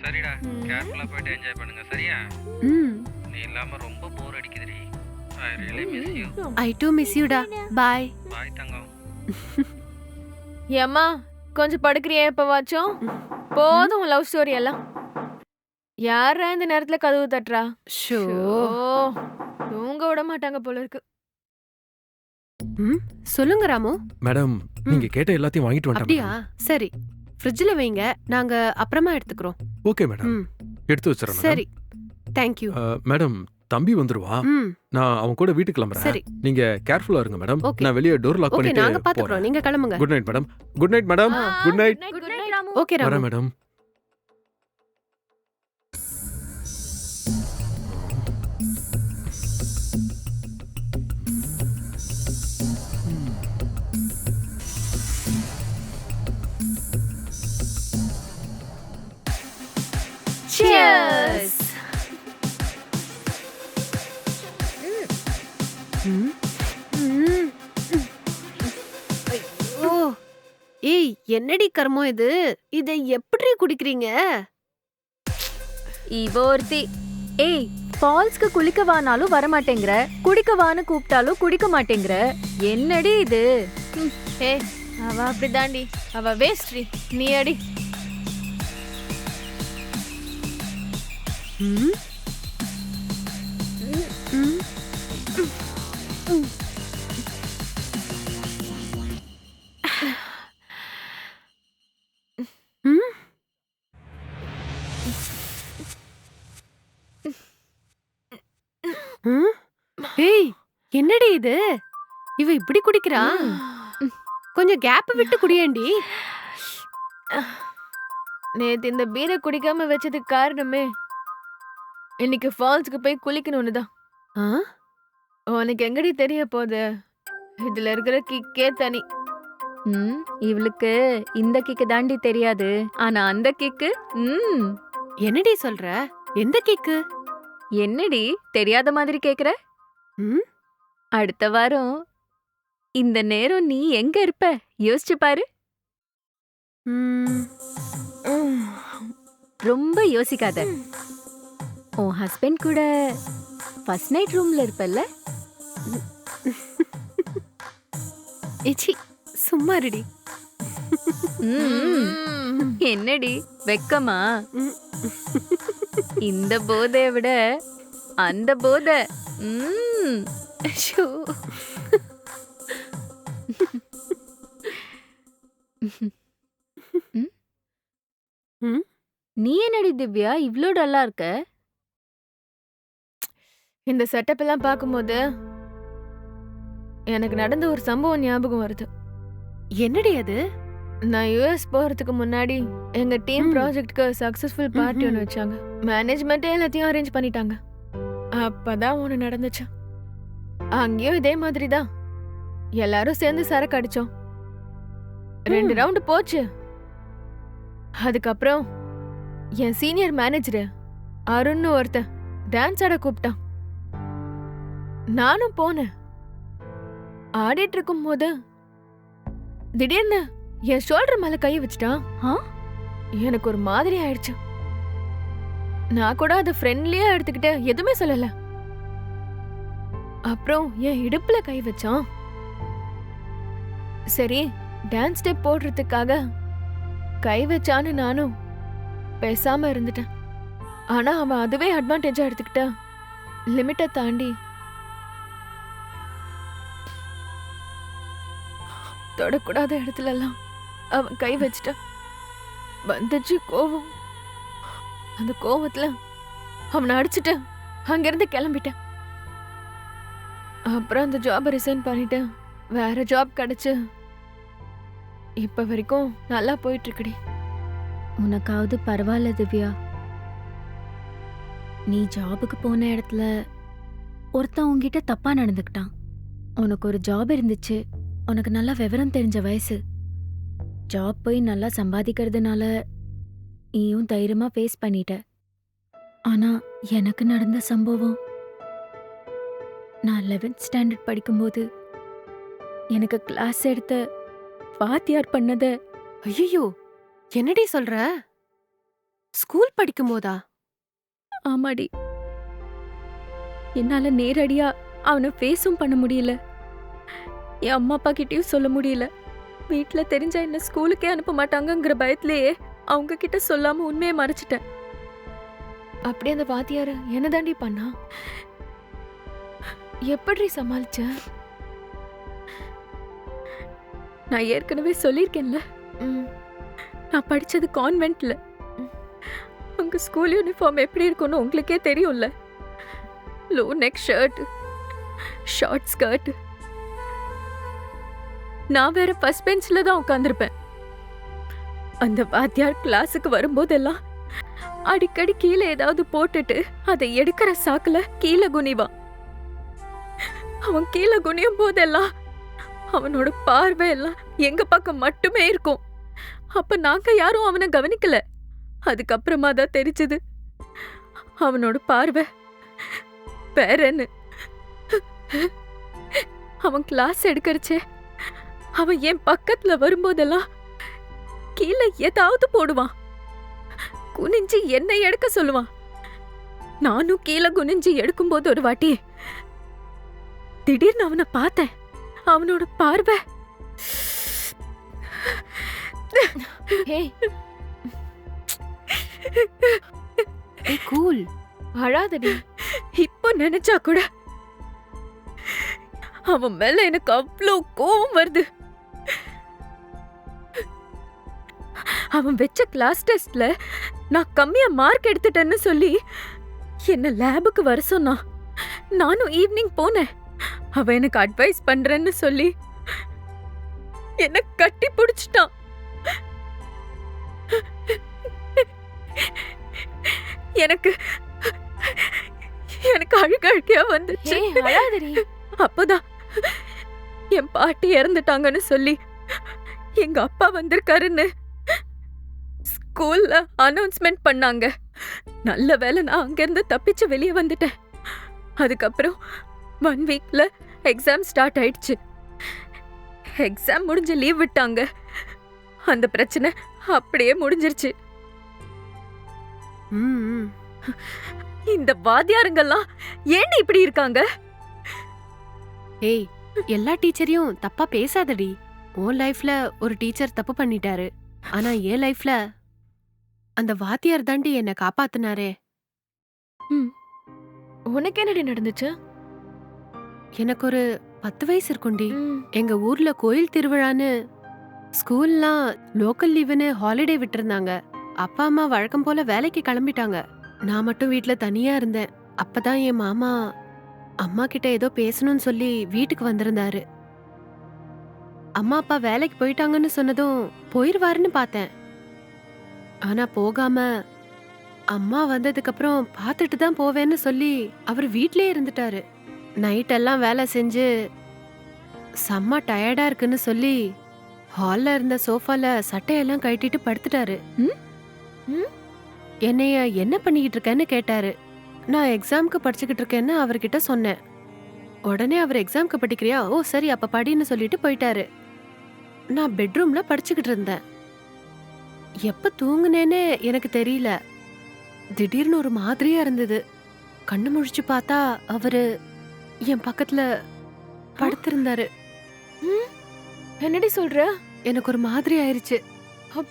சரிடா, கேர்ஃபுல்லா போயிட்டு என்ஜாய் பண்ணுங்க. சரியா? ம் நீ இல்லாம ரொம்ப போர் அடிக்குதுடி. I really miss you. I too miss யூடா. பாய். பாய் தங்கம். ஏம்மா கொஞ்சம் படுக்கிறியா எப்பவாச்சும்? போதும் லவ் ஸ்டோரி எல்லாம். யாரா இந்த நேரத்துல கதவு தட்டுறா? ஷோ. ஓ தூங்க விட மாட்டாங்க போல இருக்கு. ம் சொல்லுங்க ராமு. மேடம், நீங்க கேட்ட எல்லாத்தையும் வாங்கிட்டு அப்படியா? வந்துட்டேன். சரி, ஃப்ரிட்ஜ்ல வைங்க, நாங்க அப்புறமா எடுத்துக்கிறோம். ஓகே மேடம், ம் எடுத்து வச்சிடறேன் மேடம். சரி, தேங்க்யூ. மேடம், தம்பி வந்துருவா. ம் நான் அவன் கூட வீட்டுக்கு கிளம்புறேன். சரி, நீங்க கேர்ஃபுல்லா இருங்க மேடம். Okay. நான் வெளியே டோர் லாக் ஓகே, நாங்க பண்ணிட்டு பாத்துக்கிறோம், போறேன். நீங்க கிளம்புங்க. Good night madam. Good night madam. Good night. Good night Ramu. Okay Ramu. வரேன் மேடம். Cheers. ம் ம். ஐயோ, ஏய் என்னடி கர்மம் இது? இதை எப்படி குடிக்கிறீங்க? இவ ஒருத்தி. ஏய், ஃபால்ஸ்க்கு குளிக்கவானாலும் வரமாட்டேங்கிற, குடிக்கவான்னு கூப்பிட்டாலும் குடிக்க மாட்டேங்கிற. என்னடி இது? ஏ அவ அப்படிதாண்டி, அவ வேஸ்ட்ரி. நீ அடி. ம் ம். ம். ம்? ஏய் என்னடி இது? இவ இப்படி குடிக்கிறா? கொஞ்சம் கேப் விட்டு குடியேண்டி. நேத்து இந்த பீரை குடிக்காம வச்சதுக்கு காரணமே இன்னைக்கு ஃபால்ஸ்க்கு போய் குளிக்கணும்னு தான். ஆ? உனக்கு எங்கடி தெரிய போகுது? இதுல இருக்கிற கிக்கே தனி. ம், இவளுக்கு இந்த கிக்கு தாண்டி தெரியாது. ஆனா அந்த கிக்கு, என்னடி சொல்ற? எந்த கேக்கு? என்னடி தெரியாத மாதிரி கேக்குற? ம்? அடுத்த வாரம் இந்த நேரம் நீ எங்க இருப்ப யோசிச்சு பாரு. ம். ரொம்ப யோசிக்காத. உன் ஹஸ்பண்ட் கூட ஃபர்ஸ்ட் நைட் ரூம்ல இருப்பல்ல? ஏச்சி சும்மா இருடி. ம். என்னடி வெக்கமா? ம். இந்த போதைய விட அந்த போதை. ஷோ. ம்? நீ என்னடி திவ்யா இவ்ளோ டல்லா இருக்க? இந்த செட்டப் எல்லாம் பார்க்கும்போது எனக்கு நடந்த ஒரு சம்பவம் ஞாபகம் வருது. என்னடி அது? நான் யுஎஸ் போறதுக்கு முன்னாடி எங்க டீம் ம். ப்ராஜெக்ட்க்கு சக்சஸ்ஃபுல் பார்ட்டி ஒன்று வச்சாங்க. மேனேஜ்மெண்ட்டே எல்லாத்தையும் அரேஞ்ச் பண்ணிட்டாங்க. அப்பதான் ஒன்று நடந்துச்சு. அங்கேயும் இதே மாதிரி தான் எல்லாரும் சேர்ந்து சரக்கு அடிச்சோம். 2 ரவுண்டு போச்சு. அதுக்கப்புறம் என் சீனியர் மேனேஜர் அருண்னு ஒருத்தன் டான்ஸ் ஆட கூப்பிட்டான். நானும் போனேன். ஆடிட்டு இருக்கும் போது திடீர்னு என் ஷோல்டர் மேல கை வச்சுட்டான். எனக்கு ஒரு மாதிரி ஆயிடுச்சு. நான் கூட அதை ஃப்ரெண்ட்லியா எடுத்துக்கிட்டு எதுவுமே சொல்லல. அப்புறம் என் இடுப்புல கை வச்சான். சரி டான்ஸ் ஸ்டெப் போடுறதுக்காக கை வச்சான்னு நானும் பேசாம இருந்துட்டேன். ஆனா அவன் அதுவே அட்வான்டேஜா எடுத்துக்கிட்ட லிமிட்டை தாண்டி தொடக்கூடாத இடத்துல எல்லாம் அவன் கை வச்சிட்டான். வந்துச்சு கோவம். அந்த கோவத்துல அவனை அடிச்சுட்டு அங்கிருந்து கிளம்பிட்டேன். அப்புறம் அந்த ஜாபை ரிசைன் பண்ணிட்டு வேற ஜாப் கிடைச்சு இப்ப வரைக்கும் நல்லா போயிட்டு இருக்குடி. உனக்காவது பரவாயில்ல திவ்யா. நீ ஜாபுக்கு போன இடத்துல ஒருத்தன் உன்கிட்ட தப்பா நடந்துக்கிட்டான். உனக்கு ஒரு ஜாப் இருந்துச்சு. உனக்கு நல்லா விவரம் தெரிஞ்ச வயசு. ஜாப் போய் நல்லா சம்பாதிக்கிறதுனால நீயும் தைரியமா ஃபேஸ் பண்ணிட்ட. ஆனா எனக்கு நடந்த சம்பவம், நான் 11th ஸ்டாண்டர்ட் படிக்கும்போது எனக்கு கிளாஸ் எடுத்த வாத்தியார் பண்ணத. ஐயோ, என்னடி சொல்ற? ஸ்கூல் படிக்கும் போதா? ஆமாடி. என்னால நேரடியா அவனை ஃபேஸும் பண்ண முடியல. என் அம்மா அப்பா கிட்டயும் சொல்ல முடியல. வீட்ல தெரிஞ்சா என்ன ஸ்கூலுக்கே அனுப்ப மாட்டாங்கங்கிற பயத்திலேயே அவங்க கிட்ட சொல்லாம உண்மையை மறைச்சிட்டேன். அப்படி அந்த வாத்தியாரு என்ன தாண்டி பண்ணா? எப்படி சமாளிச்ச? நான் ஏற்கனவே சொல்லியிருக்கேன்ல, ம், நான் படிச்சது கான்வென்ட்ல. அங்க ஸ்கூல் யூனிஃபார்ம் எப்படி இருக்கும்னு உங்களுக்கே தெரியும்ல. Low neck shirt, short skirt. நான் வேற ஃபர்ஸ்ட் பெஞ்ச்ல தான் உட்கார்ந்திருப்பேன். அந்த வாத்தியார் கிளாஸுக்கு வரும்போதெல்லாம் அடிக்கடி கீழே ஏதாவது போட்டுட்டு அதை எடுக்கிற சாக்குல கீழே குனிவான். அவன் கீழே குனியும் போதெல்லாம் அவனோட பார்வை எல்லாம் எங்க பக்கம் மட்டுமே இருக்கும். அப்ப நாங்க யாரும் அவனை கவனிக்கல. அதுக்கப்புறமா தான் தெரிஞ்சது அவனோட பார்வை பேரன்னு. அவன் கிளாஸ் எடுக்கறச்சே அவன் என் பக்கத்துல வரும்போதெல்லாம் கீழே ஏதாவது போடுவான். குனிஞ்சு என்னை எடுக்க சொல்லுவான். நானும் கீழே குனிஞ்சு எடுக்கும்போது ஒரு வாட்டி திடீர்னு அவனை பார்த்தேன். அவனோட பார்வை ஏய், ஏய் கூல். அழாதடி. இப்போ நினைச்சா கூட அவன் மேல எனக்கு அவ்வளோ கோவம் வருது. அவன் வச்ச கிளாஸ் டெஸ்ட்ல நான் கம்மியா மார்க் எடுத்துட்டேன்னு சொல்லி என்ன லேபுக்கு வர சொன்னான். நானும் ஈவினிங் போனேன். அவன் எனக்கு அட்வைஸ் பண்றேன்னு சொல்லி என்ன கட்டி பிடிச்சிட்டான். எனக்கு எனக்கு அழுகழுக்கையா வந்துச்சு. ஏய், அழாதடி. அப்பதான் என் பாட்டி இறந்துட்டாங்கன்னு சொல்லி எங்க அப்பா வந்திருக்காருன்னு ஸ்கூல்ல அனௌன்ஸ்மெண்ட் பண்ணாங்க. நல்ல வேளை நான் அங்கிருந்து தப்பிச்சு வெளியே வந்துட்டேன். அதுக்கப்புறம் 1 வீக்ல எக்ஸாம் ஸ்டார்ட் ஆயிடுச்சு. எக்ஸாம் முடிஞ்சு லீவ் விட்டாங்க. அந்த பிரச்சனை அப்படியே முடிஞ்சிருச்சு. ம், ம். இந்த வாத்தியாருங்கெல்லாம் ஏன் இப்படி இருக்காங்க? ஏய், எல்லா டீச்சரையும் தப்பா பேசாதடி. உன் லைஃப்ல ஒரு டீச்சர் தப்பு பண்ணிட்டாரு. ஆனா என் லைஃப்ல அந்த வாத்தியார் தாண்டி என்ன காப்பாத்துனாரே. உனக்கு என்னடி நடந்துச்சு? எனக்கு ஒரு 10 வயசு இருக்கும்டி. ம், எங்க ஊர்ல கோயில் திருவிழான்னு ஸ்கூல்லாம் லோக்கல் லீவுன்னு ஹாலிடே விட்டிருந்தாங்க. அப்பா அம்மா வழக்கம் போல வேலைக்கு கிளம்பிட்டாங்க. நான் மட்டும் வீட்ல தனியா இருந்தேன். அப்பதான் என் மாமா அம்மா கிட்ட ஏதோ பேசணும்னு சொல்லி வீட்டுக்கு வந்திருந்தாரு. அம்மா அப்பா வேலைக்கு போயிட்டாங்கன்னு சொன்னதும் போயிருவாருன்னு பார்த்தேன். ஆனா போகாம அம்மா வந்ததுக்கு அப்புறம் பார்த்துட்டு தான் போவேன்னு சொல்லி அவர் வீட்லயே இருந்துட்டாரு. நைட் எல்லாம் வேலை செஞ்சு செம்ம டயர்டா இருக்குன்னு சொல்லி ஹால்ல இருந்த சோஃபால சட்டையெல்லாம் கழட்டிட்டு படுத்துட்டாரு. என்னைய என்ன பண்ணிக்கிட்டு இருக்கேன்னு கேட்டாரு. நான் எக்ஸாம்க்கு படிச்சுக்கிட்டு இருக்கேன்னு அவர்கிட்ட சொன்னேன். உடனே அவர் எக்ஸாம்க்கு படிக்கிறியா? ஓ சரி அப்ப படின்னு சொல்லிட்டு போயிட்டாரு. நான் பெட்ரூம்ல படிச்சுக்கிட்டு இருந்தேன். எப்ப தூங்குனேன்னு எனக்கு தெரியல. திடீர்னு ஒரு மாதிரியா இருந்தது. கண்ணு முழிச்சு பார்த்தா அவரு என் பக்கத்துல படுத்திருந்தாரு. என்னடி சொல்ற? எனக்கு ஒரு மாதிரி ஆயிருச்சு.